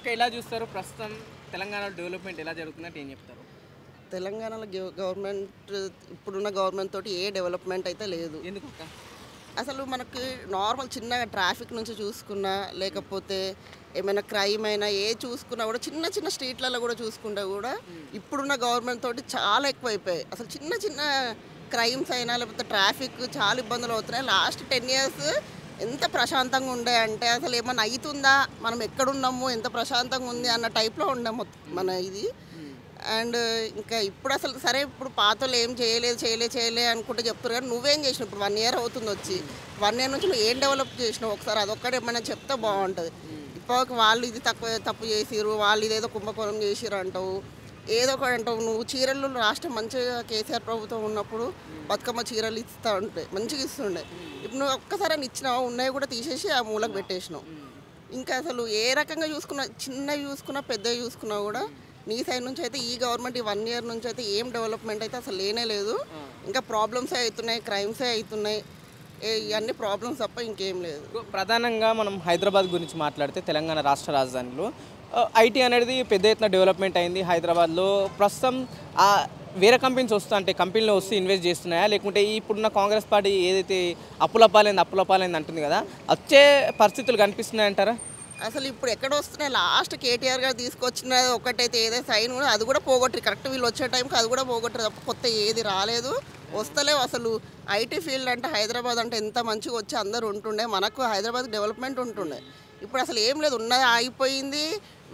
అక్క ఎలా చూస్తారు ప్రస్తుతం తెలంగాణలో డెవలప్మెంట్ ఎలా జరుగుతుందంటే ఏం చెప్తారు? తెలంగాణలో గవర్నమెంట్ ఇప్పుడున్న గవర్నమెంట్ తోటి ఏ డెవలప్మెంట్ అయితే లేదు. ఎందుకు అక్క? అసలు మనకి నార్మల్ చిన్నగా ట్రాఫిక్ నుంచి చూసుకున్నా లేకపోతే ఏమైనా క్రైమ్ అయినా ఏ చూసుకున్నా కూడా చిన్న చిన్న స్ట్రీట్లలో కూడా చూసుకుంటే కూడా ఇప్పుడున్న గవర్నమెంట్ తోటి చాలా ఎక్కువైపోయాయి. అసలు చిన్న చిన్న క్రైమ్స్ అయినా లేకపోతే ట్రాఫిక్ చాలా ఇబ్బందులు అవుతున్నాయి. లాస్ట్ 10 years ఎంత ప్రశాంతంగా ఉండే అంటే అసలు ఏమన్నా అవుతుందా, మనం ఎక్కడున్నాము, ఎంత ప్రశాంతంగా ఉంది అన్న టైప్లో ఉండే మన ఇది. అండ్ ఇంకా ఇప్పుడు అసలు సరే ఇప్పుడు పాతలు ఏం చేయలే అనుకుంటే చెప్తారు, కానీ నువ్వేం చేసినావు? ఇప్పుడు 1 year అవుతుంది వచ్చి, 1 year నుంచి నువ్వు ఏం డెవలప్ చేసినావు ఒకసారి అదొక్కటి ఏమైనా చెప్తే బాగుంటుంది. ఇప్పుడు వాళ్ళు ఇది తప్పు చేసిరు, వాళ్ళు ఇదేదో కుంభకోణం చేసిరు అంటావు, ఏదో ఒకటి అంటావు. నువ్వు చీరలు రాష్ట్రం మంచిగా కేసీఆర్ ప్రభుత్వం ఉన్నప్పుడు బతుకమ్మ చీరలు ఇస్తూ ఉంటాయి, మంచిగా ఇస్తుండే. ఇప్పుడు నువ్వు ఒక్కసారి ఇచ్చినావు, ఉన్నాయి కూడా తీసేసి ఆ మూలకు పెట్టేసినావు. ఇంకా అసలు ఏ రకంగా చూసుకున్నా, చిన్నవి చూసుకున్నా పెద్దవి చూసుకున్నా కూడా నీ సైడ్ నుంచి అయితే ఈ గవర్నమెంట్ ఈ 1 year నుంచి అయితే ఏం డెవలప్మెంట్ అయితే అసలు లేనే లేదు. ఇంకా ప్రాబ్లమ్సే అవుతున్నాయి, క్రైమ్సే అవుతున్నాయి, ఇవన్నీ ప్రాబ్లమ్స్ తప్ప ఇంకేం లేదు. ప్రధానంగా మనం హైదరాబాద్ గురించి మాట్లాడితే తెలంగాణ రాష్ట్ర రాజధానిలో ఐటీ అనేది పెద్ద ఎత్తున డెవలప్మెంట్ అయింది. హైదరాబాద్లో ప్రస్తుతం వేరే కంపెనీస్ అంటే కంపెనీలో వస్తే ఇన్వెస్ట్ చేస్తున్నాయా, లేకుంటే ఇప్పుడున్న కాంగ్రెస్ పార్టీ ఏదైతే అప్పులపాలైంది అంటుంది కదా, వచ్చే పరిస్థితులు కనిపిస్తున్నాయంటారా? అసలు ఇప్పుడు ఎక్కడ వస్తున్నాయి? లాస్ట్ కేటీఆర్ గారు తీసుకొచ్చిన ఒకటైతే ఏదైతే సైన్ కూడా అది కూడా పోగొట్టి కరెక్ట్ వీళ్ళు వచ్చే టైంకి అది కూడా పోగొట్టారు తప్ప కొత్త ఏది రాలేదు, వస్తలేవు. అసలు ఐటీ ఫీల్డ్ అంటే హైదరాబాద్ అంటే ఎంత మంచిగా వచ్చి అందరూ ఉంటుండే, మనకు హైదరాబాద్ డెవలప్మెంట్ ఉంటుండే. ఇప్పుడు అసలు ఏం లేదు, ఉన్నది ఆగిపోయింది.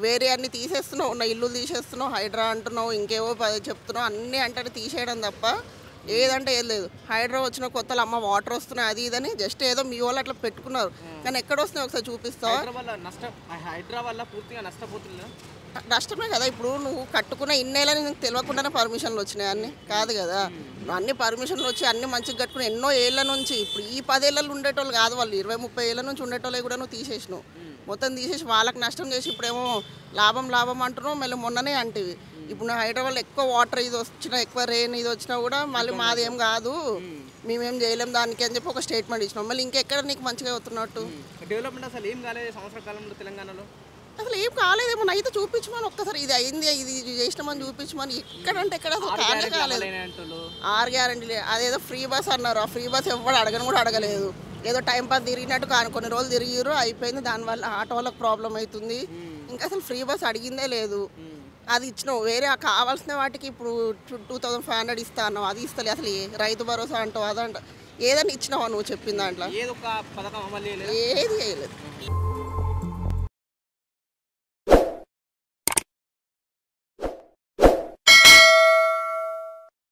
వేరే అన్ని తీసేస్తున్నావు, ఉన్న ఇల్లు తీసేస్తున్నావు, హైడ్రా అంటున్నావు, ఇంకేవో చెప్తున్నావు, అన్నీ అంటే తీసేయడం తప్ప ఏదంటే ఏం లేదు. హైడ్రా వచ్చిన కొత్తలో అమ్మ వాటర్ వస్తున్నాయి అది ఇదని జస్ట్ ఏదో మీ వాళ్ళు అట్లా పెట్టుకున్నారు, కానీ ఎక్కడ వస్తున్నాయి ఒకసారి చూపిస్తావా? నష్టమే కదా. ఇప్పుడు నువ్వు కట్టుకున్న ఇన్నేళ్ళని నీకు తెలియకుండానే పర్మిషన్లు వచ్చినాయి, అన్నీ కాదు కదా. అన్ని పర్మిషన్లు వచ్చి అన్ని మంచిగా కట్టుకుని ఎన్నో ఏళ్ళ నుంచి, ఇప్పుడు ఈ 10 ఏళ్ళలో ఉండేటోళ్ళు కాదు వాళ్ళు, 20-30 ఏళ్ళ నుంచి ఉండేటోళ్ళే కూడా నువ్వు తీసేసినావు. మొత్తం తీసేసి వాళ్ళకి నష్టం చేసి ఇప్పుడేమో లాభం అంటున్నావు, మళ్ళీ మొన్ననే అంటివి. ఇప్పుడు నా హైదరాబాద్లో ఎక్కువ వాటర్ ఇది వచ్చినా, ఎక్కువ రెయిన్ ఇది వచ్చినా కూడా మళ్ళీ మాదేం కాదు, మేమేం చేయలేం దానికి అని చెప్పి ఒక స్టేట్మెంట్ ఇచ్చినాం. మళ్ళీ ఇంకెక్కడ నీకు మంచిగా అవుతున్నట్టు? డెవలప్మెంట్ అసలు ఏం కాలేదు సంవత్సర కాలంలో తెలంగాణలో, అసలు ఏం కాలేదేమో. అయితే చూపించమని ఒక్కసారి ఇది అయింది ఇది చేసినామని చూపించమని. ఎక్కడంటే ఎక్కడ అసలు కాలేదు. 6 గ్యారెంటీలు అదేదో ఫ్రీ బస్ అన్నారు, ఆ ఫ్రీ బస్ ఎవరు అడగని కూడా అడగలేదు. ఏదో టైం పాస్ తిరిగినట్టు కానీ కొన్ని రోజులు తిరిగిరు అయిపోయింది, దానివల్ల ఆటో వాళ్ళకి ప్రాబ్లం అవుతుంది. ఇంకా అసలు ఫ్రీ బస్ అడిగిందే లేదు. అది ఇచ్చినావు, వేరే కావాల్సిన వాటికి ఇప్పుడు 2500 ఇస్తా అన్నావు, అది ఇస్తలే. అసలు రైతు భరోసా అంటావు అదంట ఏదైనా ఇచ్చినావా నువ్వు చెప్పిన దాంట్లో? ఏది చేయలేదు.